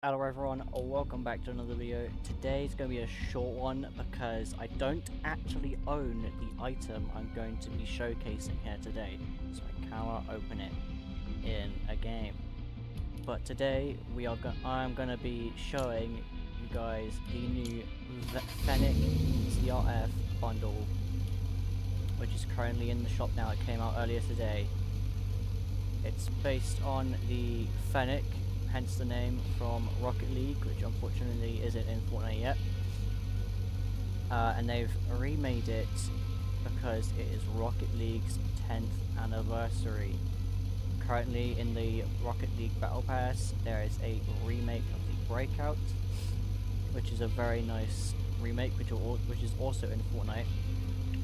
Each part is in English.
Hello everyone, welcome back to another video. Today is going to be a short one because I don't actually own the item I'm going to be showcasing here today, so I cannot open it in a game. But today I'm going to be showing you guys the new Fennec ZR-F bundle, which is currently in the shop now. It came out earlier today. It's based on the Fennec, hence the name, from Rocket League, which unfortunately isn't in Fortnite yet. And they've remade it because it is Rocket League's 10th anniversary. Currently in the Rocket League Battle Pass, there is a remake of the Breakout, which is a very nice remake, which is also in Fortnite,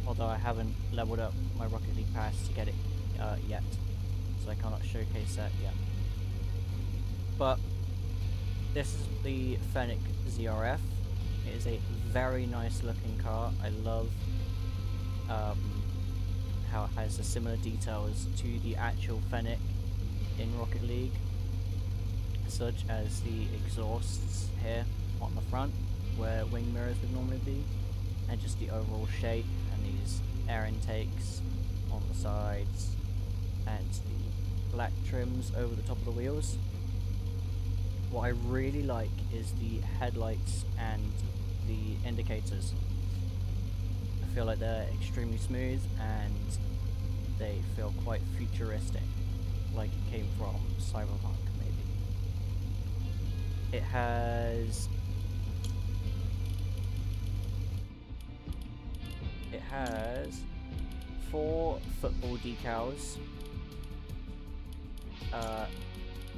although I haven't leveled up my Rocket League Pass to get it yet, so I cannot showcase that yet. But this is the Fennec ZR-F. It is a very nice looking car. I love how it has the similar details to the actual Fennec in Rocket League, such as the exhausts here on the front where wing mirrors would normally be, and just the overall shape, and these air intakes on the sides, and the black trims over the top of the wheels. What I really like is the headlights and the indicators. I feel like they're extremely smooth and they feel quite futuristic, like it came from Cyberpunk maybe. It has 4 football decals.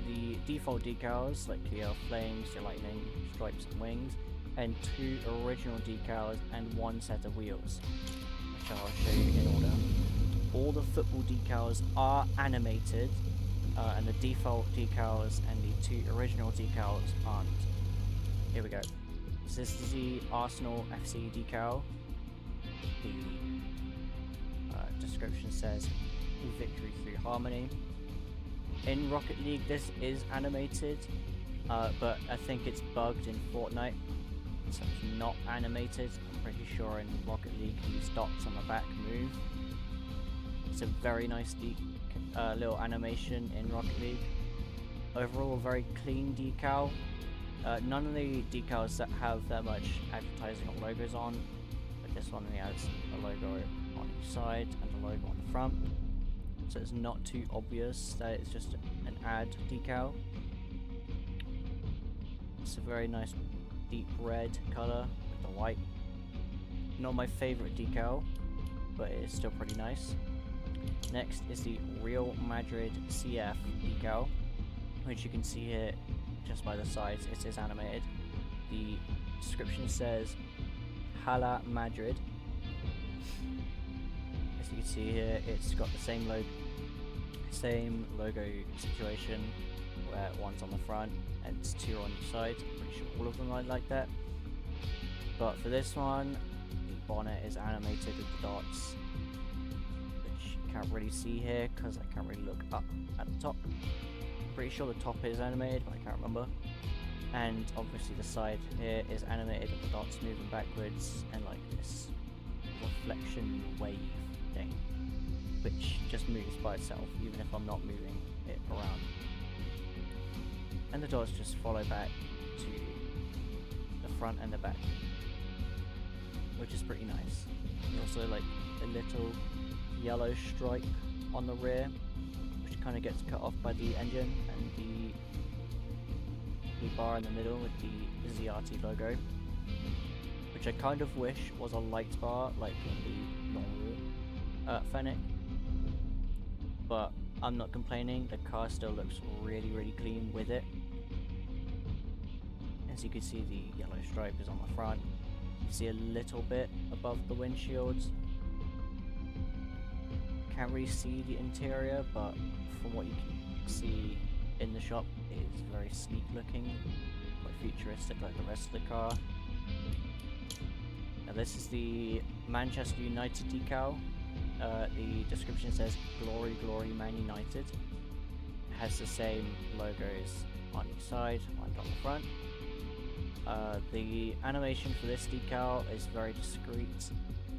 The default decals, like your flames, your lightning, stripes and wings, and 2 original decals and 1 set of wheels, which I'll show you in order. All the football decals are animated, and the default decals and the 2 original decals aren't. Here we go. So this is the Arsenal FC decal. The description says "Victory through harmony." In Rocket League this is animated, but I think it's bugged in Fortnite, so it's not animated. I'm pretty sure in Rocket League these dots on the back move. It's a very nice little animation in Rocket League. Overall, a very clean decal. None of the decals that have that much advertising or logos on, but this one has a logo on each side and a logo on the front. So it's not too obvious that it's just an ad decal. It's a very nice deep red colour with the white. Not my favourite decal, but it's still pretty nice. Next is the Real Madrid CF decal, which you can see here just by the sides. It is animated. The description says Hala Madrid. As you can see here, it's got the same logo situation, where one's on the front and it's 2 on each side. I'm pretty sure all of them are like that. But for this one, the bonnet is animated with the dots, which you can't really see here because I can't really look up at the top. I'm pretty sure the top is animated, but I can't remember. And obviously the side here is animated with the dots moving backwards and like this reflection wave thing, which just moves by itself even if I'm not moving it around. And the dots just follow back to the front and the back, which is pretty nice. There's also like a little yellow stripe on the rear, which kind of gets cut off by the engine, and the bar in the middle with the ZRT logo, which I kind of wish was a light bar like in the normal Fennec, but I'm not complaining. The car still looks really clean with it. As you can see, the yellow stripe is on the front. You see a little bit above the windshield. Can't really see the interior, but from what you can see in the shop, it is very sleek looking, quite futuristic like the rest of the car. Now this is the Manchester United decal. The description says "Glory, Glory, Man United." It has the same logos on each side, like on the front. The animation for this decal is very discreet.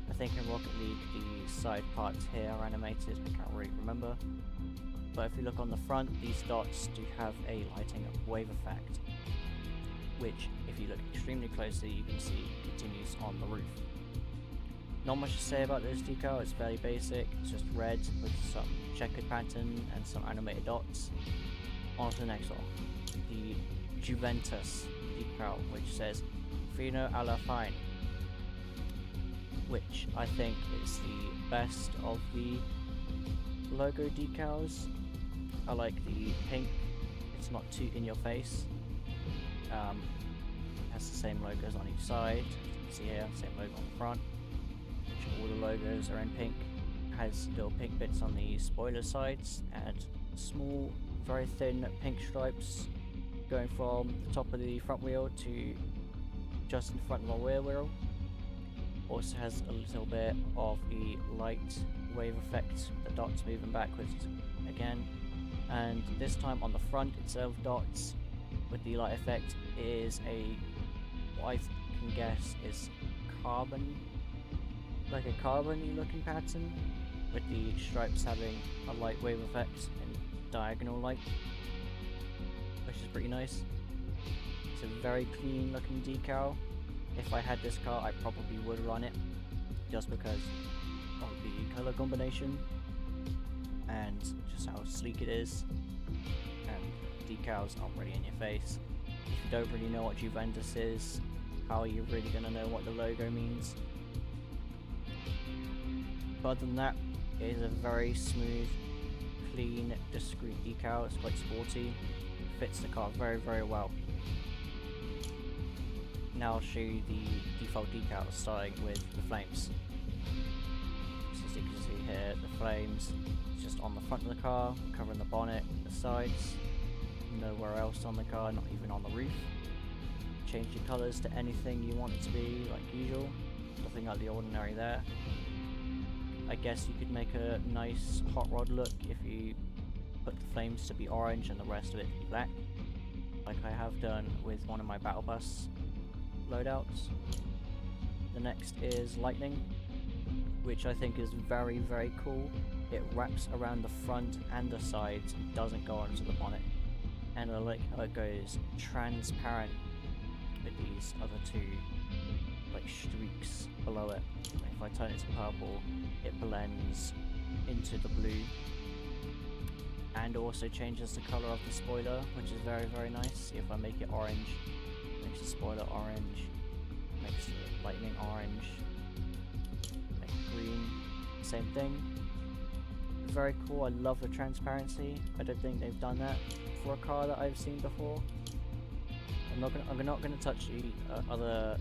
I think in Rocket League the side parts here are animated, I can't really remember. But if you look on the front, these dots do have a lighting up wave effect, which if you look extremely closely you can see continues on the roof. Not much to say about this decal, it's fairly basic, it's just red with some checkered pattern and some animated dots. On to the next one, the Juventus decal, which says Fino alla fine, which I think is the best of the logo decals. I like the pink, it's not too in your face. Has the same logos on each side, as you can see here, same logo on the front. All the logos are in pink. Has little pink bits on the spoiler sides and small, very thin pink stripes going from the top of the front wheel to just in front of the rear wheel. Also has a little bit of the light wave effect, the dots moving backwards again, and this time on the front instead of dots with the light effect is a, what I can guess is carbon, like a carbon-y looking pattern, with the stripes having a light wave effect and diagonal light, which is pretty nice. It's a very clean looking decal. If I had this car I probably would run it, just because of the colour combination and just how sleek it is, and decals aren't really in your face. If you don't really know what Juventus is, how are you really going to know what the logo means? But other than that, it is a very smooth, clean, discreet decal. It's quite sporty, fits the car very, very well. Now I'll show you the default decals, starting with the flames. So as you can see here, the flames just on the front of the car, covering the bonnet, the sides, nowhere else on the car, not even on the roof. Change your colours to anything you want it to be, like usual, nothing out of the ordinary there. I guess you could make a nice hot rod look if you put the flames to be orange and the rest of it to be black, like I have done with one of my battle bus loadouts. The next is lightning, which I think is very, very cool. It wraps around the front and the sides, it doesn't go onto the bonnet, and I like how it goes transparent with these other two like streaks below it. If I turn it to purple, it blends into the blue and also changes the colour of the spoiler, which is very, very nice. If I make it orange, makes the spoiler orange, makes the lightning orange, make it green, same thing. Very cool, I love the transparency. I don't think they've done that for a car that I've seen before. I'm not gonna touch the other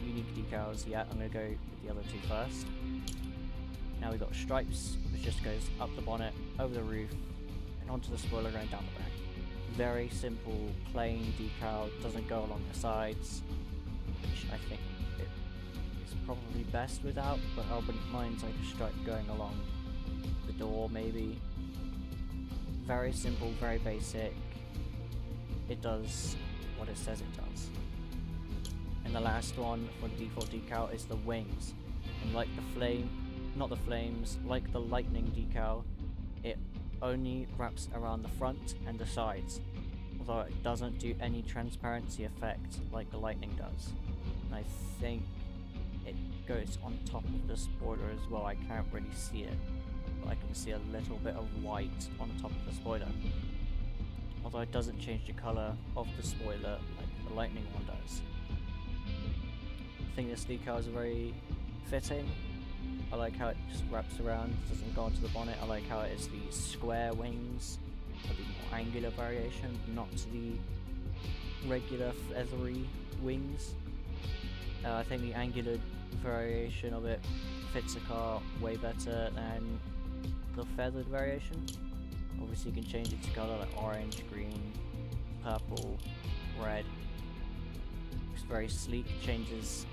unique decals yet. I'm gonna go with the other two first. Now we've got stripes, which just goes up the bonnet, over the roof, and onto the spoiler going down the back. Very simple, plain decal, doesn't go along the sides, which I think it is probably best without, but I wouldn't mind like a stripe going along the door maybe. Very simple, very basic. It does what it says it does. And the last one for the default decal is the wings. And like the flame, not the flames, like the lightning decal, it only wraps around the front and the sides, although it doesn't do any transparency effect like the lightning does. And I think it goes on top of the spoiler as well. I can't really see it, but I can see a little bit of white on top of the spoiler, although it doesn't change the colour of the spoiler like the lightning one does. I think this decal is very fitting. I like how it just wraps around, doesn't go onto the bonnet. I like how it is the square wings, or the more angular variation, not the regular feathery wings. I think the angular variation of it fits the car way better than the feathered variation. Obviously you can change it to colour like orange, green, purple, red. It's very sleek, changes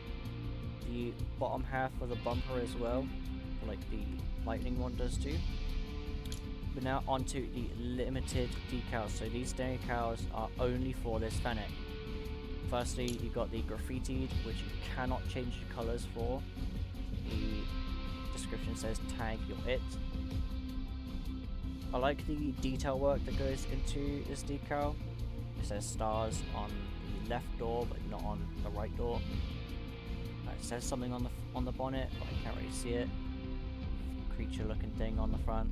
the bottom half of the bumper as well, like the lightning one does too. But now onto the limited decals. So these decals are only for this Fennec. Firstly, you got the graffitied, which you cannot change the colours for. The description says tag your it. I like the detail work that goes into this decal. It says stars on the left door, but not on the right door. It says something on the bonnet, but I can't really see it. Creature looking thing on the front.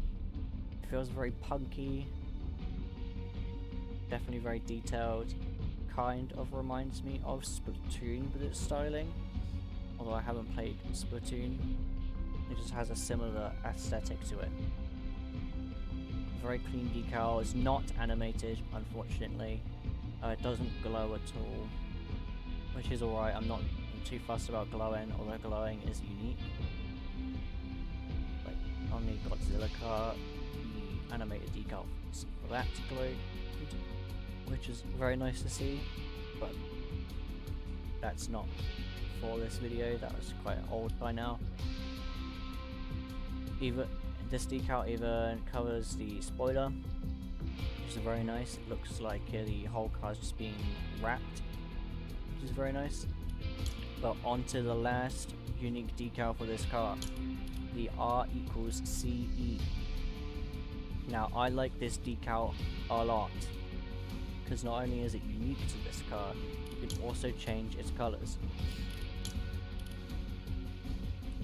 It feels very punky. Definitely very detailed. Kind of reminds me of Splatoon with its styling. Although I haven't played Splatoon. It just has a similar aesthetic to it. Very clean decal. It's not animated, unfortunately. It doesn't glow at all, which is alright. I'm not too fussed about glowing, although glowing is unique. Like on the Godzilla car, the animated decal for that glowed, which is very nice to see, but that's not for this video. That was quite old by now. This decal even covers the spoiler, which is very nice. It looks like the whole car is just being wrapped, which is very nice. But onto the last unique decal for this car, the R equals CE. Now I like this decal a lot, because not only is it unique to this car, you can also change its colours.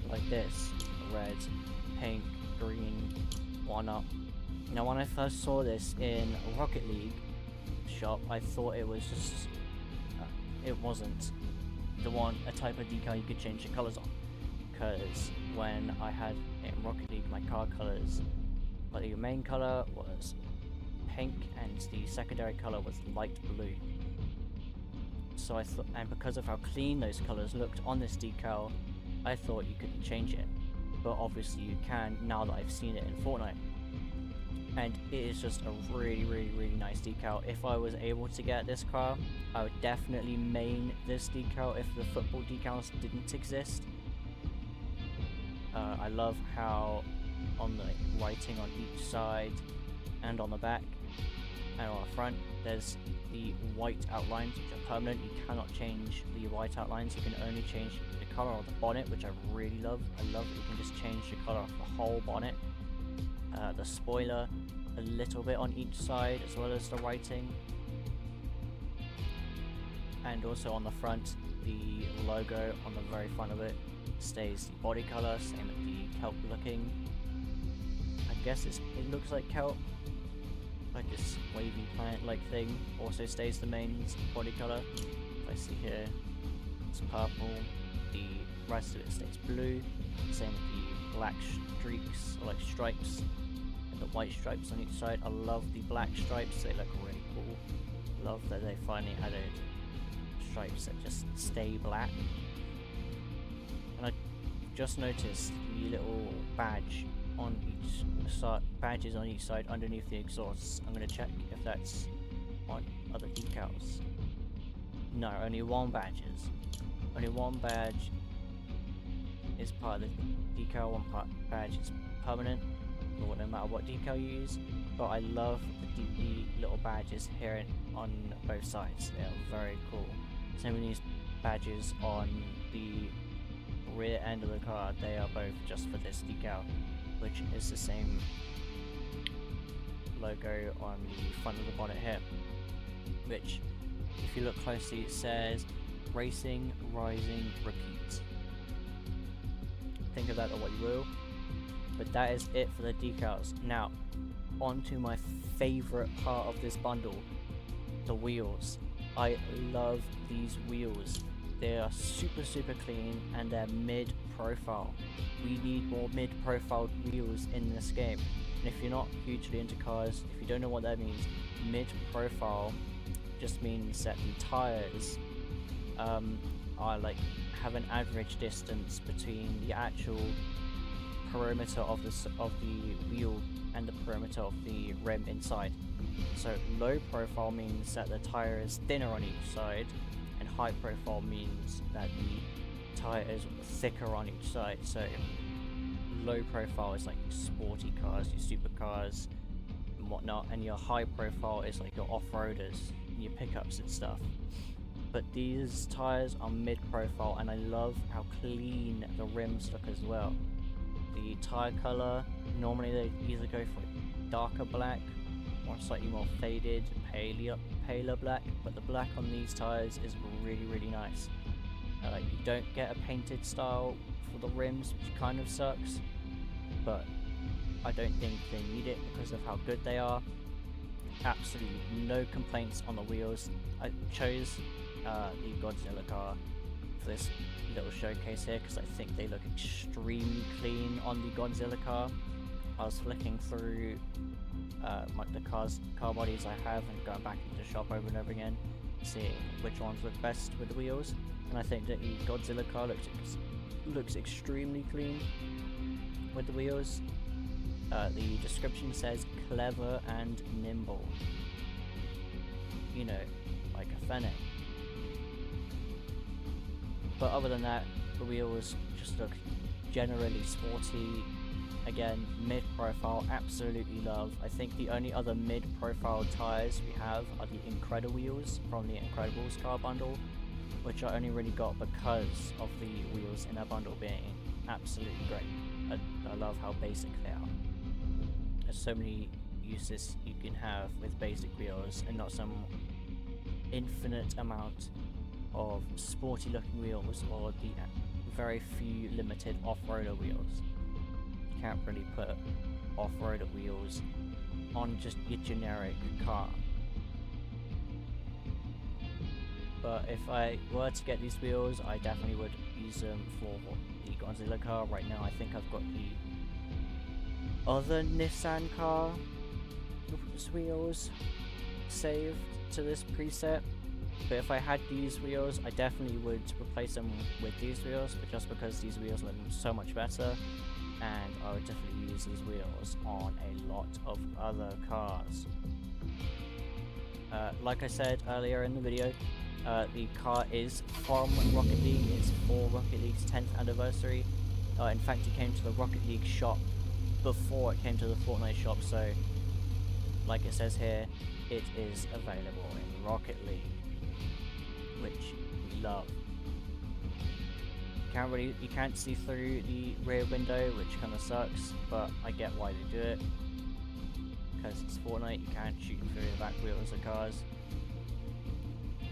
Like this, red, pink, green, 1-up. Now when I first saw this in Rocket League shop, I thought it was just, it wasn't a type of decal you could change the colours on. Because when I had in Rocket League my car colours, but the main colour was pink and the secondary colour was light blue. So I thought, and because of how clean those colours looked on this decal, I thought you couldn't change it. But obviously you can now that I've seen it in Fortnite. And it is just a really nice decal. If I was able to get this car, I would definitely main this decal if the football decals didn't exist. I love how on the writing on each side and on the back and on the front there's the white outlines which are permanent. You cannot change the white outlines, you can only change the colour of the bonnet, which I really love. I love that you can just change the colour of the whole bonnet. The spoiler a little bit on each side as well as the writing, and also on the front the logo on the very front of it stays the body colour, same with the kelp looking. I guess it looks like kelp, like this wavy plant like thing, also stays the main body colour. If I see here it's purple, the rest of it stays blue, same with the black streaks or like stripes and the white stripes on each side. I love the black stripes, they look really cool. Love that they finally added stripes that just stay black. And I just noticed the little badge on each side, badges on each side underneath the exhausts. I'm going to check if that's on other decals. No, only one badge is. Only one badge is part of the decal, one badge is permanent, or no matter what decal you use. But I love the little badges here on both sides. They are very cool. Same with these badges on the rear end of the car. They are both just for this decal, which is the same logo on the front of the bonnet here, which if you look closely it says racing, rising, repeat. Think of that or what you will, but that is it for the decals. Now on to my favourite part of this bundle, the wheels. I love these wheels. They are super clean and they're mid-profile. We need more mid-profile wheels in this game. And if you're not hugely into cars, if you don't know what that means, mid-profile just means that the tires are like have an average distance between the actual perimeter of the wheel and the perimeter of the rim inside. So low profile means that the tire is thinner on each side, and high profile means that the tire is thicker on each side. So low profile is like sporty cars, your supercars, and whatnot, and your high profile is like your off-roaders and your pickups and stuff. But these tyres are mid-profile, and I love how clean the rims look as well. The tyre colour, normally they either go for darker black or slightly more faded, paler black, but the black on these tyres is really nice. You don't get a painted style for the rims, which kind of sucks, but I don't think they need it because of how good they are. Absolutely no complaints on the wheels. I chose the Godzilla car for this little showcase here because I think they look extremely clean on the Godzilla car. I was flicking through the car bodies I have and going back into the shop over and over again, seeing which ones look best with the wheels, and I think that the Godzilla car looks extremely clean with the wheels. The description says clever and nimble, you know, like a Fennec. But other than that, the wheels just look generally sporty. Again, mid-profile, absolutely love. I think the only other mid-profile tyres we have are the Incredible wheels from the Incredibles car bundle, which I only really got because of the wheels in that bundle being absolutely great. I love how basic they are. There's so many uses you can have with basic wheels and not some infinite amount of sporty looking wheels or the very few limited off-roader wheels. You can't really put off-roader wheels on just your generic car. But if I were to get these wheels, I definitely would use them for the Godzilla car. Right now I think I've got the other Nissan car wheels saved to this preset. But if I had these wheels, I definitely would replace them with these wheels, but just because these wheels look so much better, and I would definitely use these wheels on a lot of other cars. Like I said earlier in the video, the car is from Rocket League. It's for Rocket League's 10th anniversary. In fact, it came to the Rocket League shop before it came to the Fortnite shop, so like it says here, it is available in Rocket League, which we love. You can't see through the rear window, which kind of sucks, but I get why they do it, because it's Fortnite. You can't shoot through the back wheels of cars.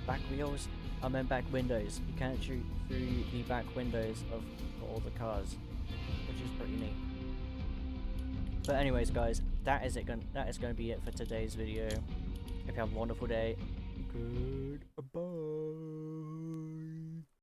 Back wheels? I meant back windows. You can't shoot through the back windows of all the cars, which is pretty neat. But anyways guys, that is going to be it for today's video. If you have a wonderful day, goodbye.